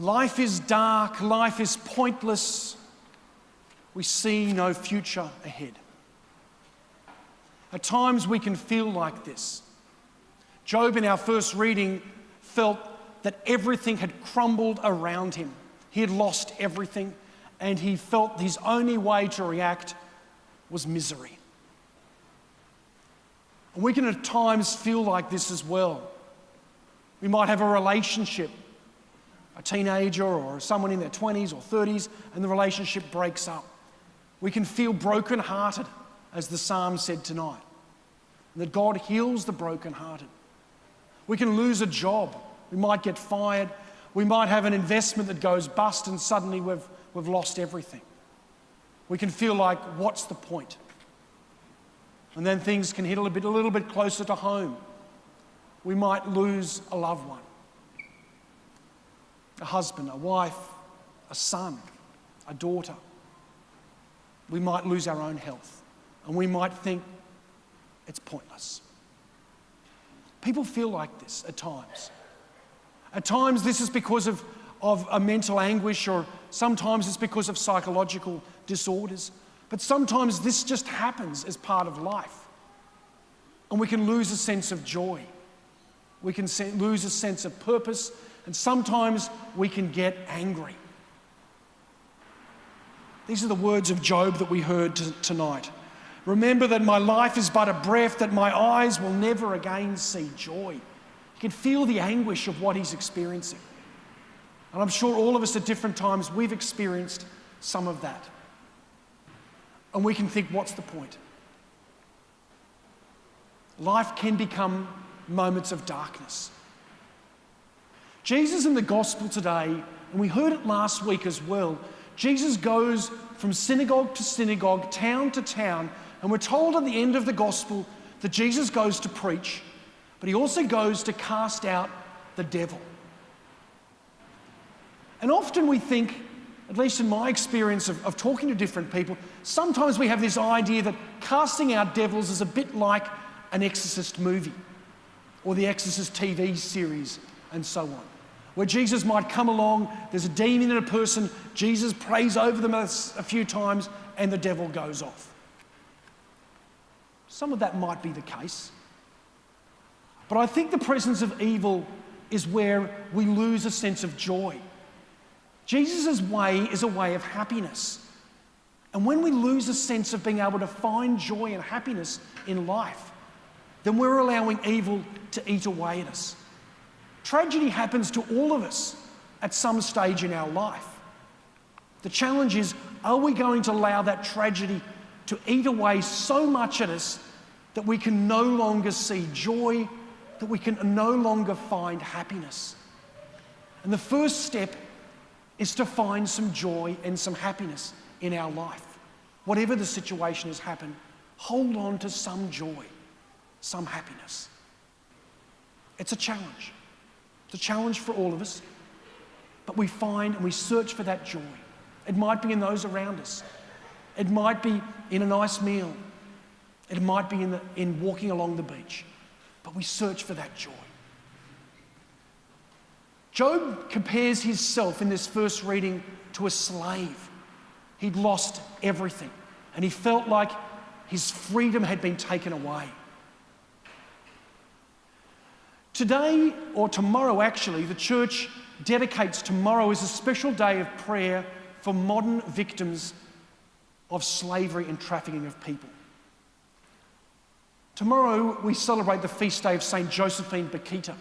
Life is dark, life is pointless. We see no future ahead. At times we can feel like this. Job, in our first reading, felt that everything had crumbled around him. He had lost everything, and he felt his only way to react was misery. And we can at times feel like this as well. We might have a relationship, a teenager or someone in their 20s or 30s, and the relationship breaks up. We can feel brokenhearted, as the psalm said tonight, and that God heals the brokenhearted. We can lose a job. We might get fired. We might have an investment that goes bust, and suddenly we've lost everything. We can feel like, what's the point? And then things can hit a little bit closer to home. We might lose a loved one, a husband, a wife, a son, a daughter. We might lose our own health, and we might think it's pointless. People feel like this at times. At times this is because of a mental anguish, or sometimes it's because of psychological disorders. But sometimes this just happens as part of life. And we can lose a sense of joy. We can lose a sense of purpose, and sometimes we can get angry. These are the words of Job that we heard tonight. Remember that my life is but a breath, that my eyes will never again see joy. You can feel the anguish of what he's experiencing. And I'm sure all of us at different times, we've experienced some of that. And we can think, what's the point? Life can become moments of darkness. Jesus in the gospel today, and we heard it last week as well, Jesus goes from synagogue to synagogue, town to town, and we're told at the end of the gospel that Jesus goes to preach, but he also goes to cast out the devil. And often we think, at least in my experience of talking to different people, sometimes we have this idea that casting out devils is a bit like an Exorcist movie or the Exorcist TV series and so on, where Jesus might come along, there's a demon in a person, Jesus prays over them a few times, and the devil goes off. Some of that might be the case. But I think the presence of evil is where we lose a sense of joy. Jesus' way is a way of happiness. And when we lose a sense of being able to find joy and happiness in life, then we're allowing evil to eat away at us. Tragedy happens to all of us at some stage in our life. The challenge is, are we going to allow that tragedy to eat away so much at us that we can no longer see joy, that we can no longer find happiness? And the first step is to find some joy and some happiness in our life. Whatever the situation has happened, hold on to some joy, some happiness. It's a challenge. It's a challenge for all of us, but we find and we search for that joy. It might be in those around us. It might be in a nice meal. It might be in walking along the beach, but we search for that joy. Job compares himself in this first reading to a slave. He'd lost everything, and he felt like his freedom had been taken away. Today, or tomorrow actually, the church dedicates tomorrow as a special day of prayer for modern victims of slavery and trafficking of people. Tomorrow we celebrate the feast day of St. Josephine Bakita.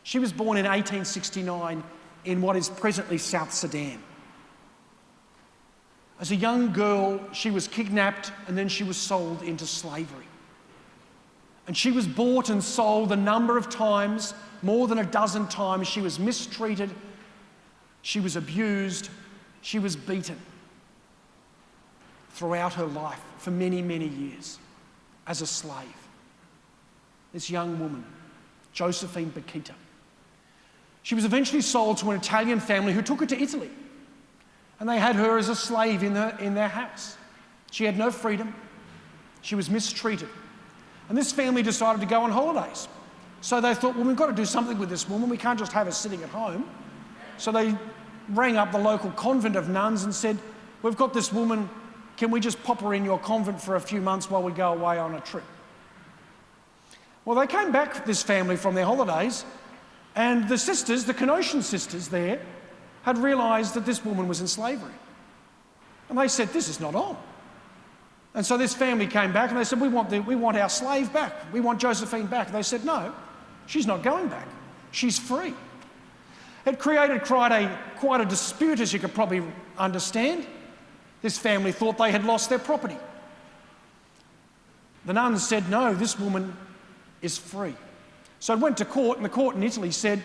She was born in 1869 in what is presently South Sudan. As a young girl, she was kidnapped and then she was sold into slavery. And she was bought and sold a number of times, more than a dozen times. She was mistreated, she was abused, she was beaten throughout her life for many, many years as a slave. This young woman, Josephine Bakita. She was eventually sold to an Italian family who took her to Italy. And they had her as a slave in their house. She had no freedom. She was mistreated. And this family decided to go on holidays. So they thought, well, we've got to do something with this woman. We can't just have her sitting at home. So they rang up the local convent of nuns and said, "We've got this woman, can we just pop her in your convent for a few months while we go away on a trip?" Well, they came back, this family, from their holidays, and the sisters, the Canossian sisters there, had realised that this woman was in slavery. And they said, "This is not on." And so this family came back and they said, we want our slave back. We want Josephine back. And they said, "No, she's not going back. She's free." It created quite a dispute, as you could probably understand. This family thought they had lost their property. The nuns said, "No, this woman is free." So it went to court, and the court in Italy said,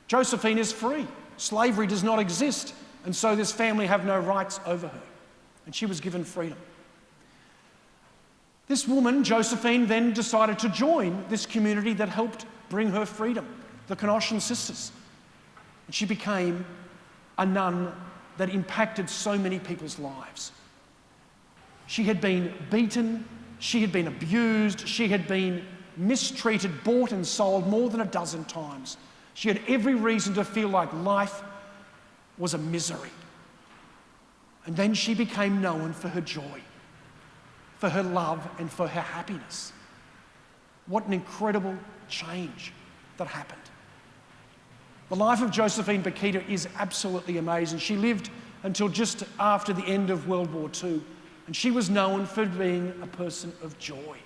"Josephine is free. Slavery does not exist, and so this family have no rights over her." And she was given freedom. This woman, Josephine, then decided to join this community that helped bring her freedom, the Canossian sisters. And she became a nun that impacted so many people's lives. She had been beaten, she had been abused, she had been mistreated, bought and sold more than a dozen times. She had every reason to feel like life was a misery. And then she became known for her joy, for her love, and for her happiness. What an incredible change that happened. The life of Josephine Bakhita is absolutely amazing. She lived until just after the end of World War II, and she was known for being a person of joy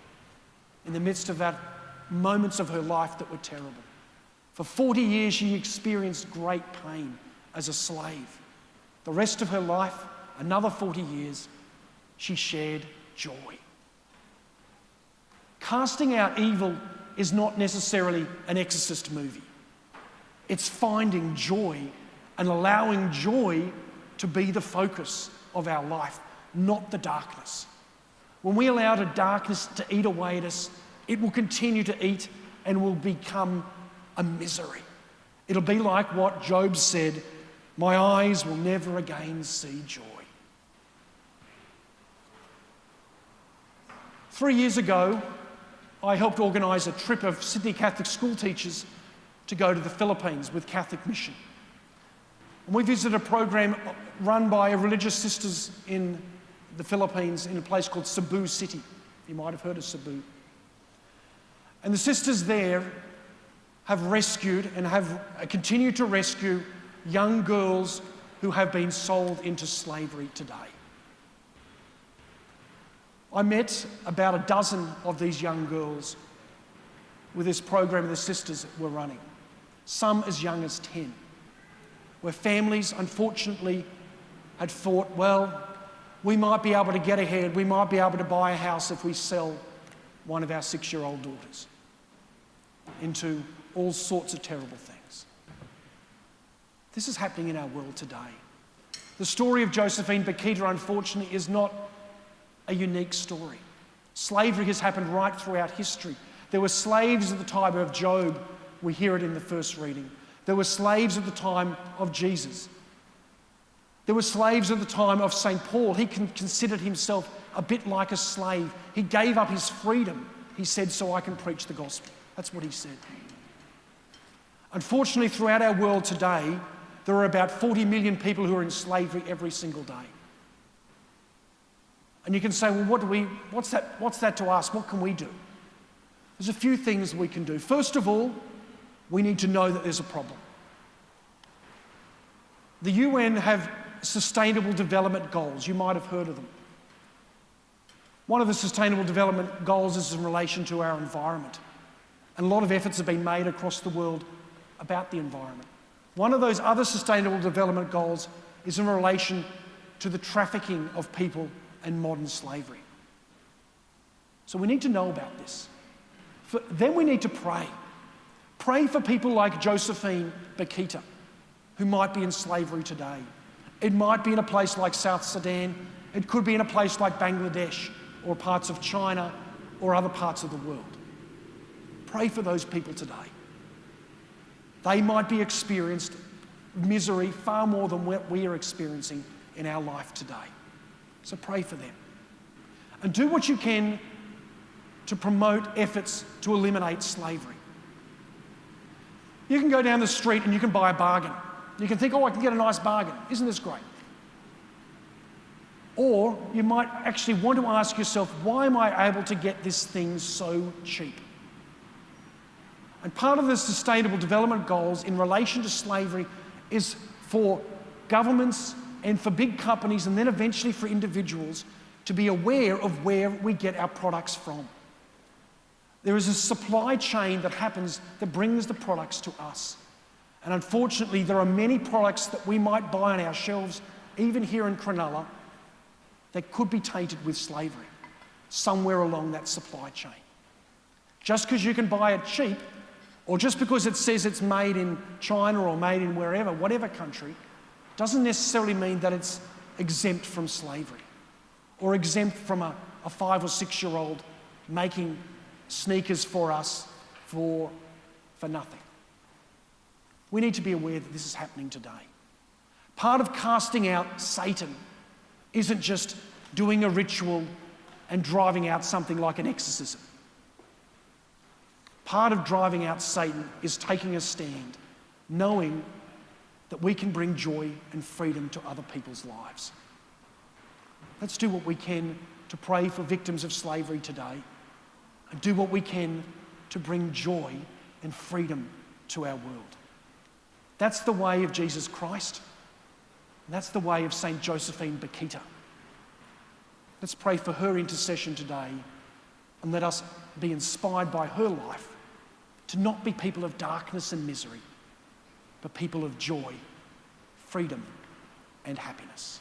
in the midst of that moments of her life that were terrible. For 40 years, she experienced great pain as a slave. The rest of her life, another 40 years, she shared joy. Casting out evil is not necessarily an exorcist movie. It's finding joy and allowing joy to be the focus of our life, not the darkness. When we allow the darkness to eat away at us, it will continue to eat and will become a misery. It'll be like what Job said, "My eyes will never again see joy." 3 years ago, I helped organise a trip of Sydney Catholic school teachers to go to the Philippines with Catholic Mission. And we visited a program run by religious sisters in the Philippines in a place called Cebu City. You might have heard of Cebu. And the sisters there have rescued and have continued to rescue young girls who have been sold into slavery today. I met about a dozen of these young girls with this program the sisters were running, some as young as 10, where families unfortunately had thought, well, we might be able to get ahead, we might be able to buy a house if we sell one of our 6-year-old daughters into all sorts of terrible things. This is happening in our world today. The story of Josephine Bakhita, unfortunately, is not a unique story. Slavery has happened right throughout history. There were slaves at the time of Job. We hear it in the first reading. There were slaves at the time of Jesus. There were slaves at the time of St. Paul. He considered himself a bit like a slave. He gave up his freedom, he said, so I can preach the gospel. That's what he said. Unfortunately, throughout our world today, there are about 40 million people who are in slavery every single day. And you can say, well, what's that to us? What can we do? There's a few things we can do. First of all, we need to know that there's a problem. The UN have Sustainable Development Goals. You might have heard of them. One of the Sustainable Development Goals is in relation to our environment. And a lot of efforts have been made across the world about the environment. One of those other Sustainable Development Goals is in relation to the trafficking of people and modern slavery. So we need to know about this. Then we need to pray. Pray for people like Josephine Bakhita, who might be in slavery today. It might be in a place like South Sudan. It could be in a place like Bangladesh or parts of China or other parts of the world. Pray for those people today. They might be experiencing misery far more than what we are experiencing in our life today. So pray for them. And do what you can to promote efforts to eliminate slavery. You can go down the street and you can buy a bargain. You can think, oh, I can get a nice bargain. Isn't this great? Or you might actually want to ask yourself, why am I able to get this thing so cheap? And part of the Sustainable Development Goals in relation to slavery is for governments and for big companies and then eventually for individuals to be aware of where we get our products from. There is a supply chain that happens that brings the products to us. And unfortunately, there are many products that we might buy on our shelves, even here in Cronulla, that could be tainted with slavery somewhere along that supply chain. Just because you can buy it cheap, or just because it says it's made in China or made in wherever, whatever country, doesn't necessarily mean that it's exempt from slavery or exempt from a 5 or 6 year old making sneakers for us for nothing. We need to be aware that this is happening today. Part of casting out Satan isn't just doing a ritual and driving out something like an exorcism. Part of driving out Satan is taking a stand, knowing that we can bring joy and freedom to other people's lives. Let's do what we can to pray for victims of slavery today, and do what we can to bring joy and freedom to our world. That's the way of Jesus Christ. And that's the way of St. Josephine Bakhita. Let's pray for her intercession today, and let us be inspired by her life to not be people of darkness and misery, but people of joy, freedom, and happiness.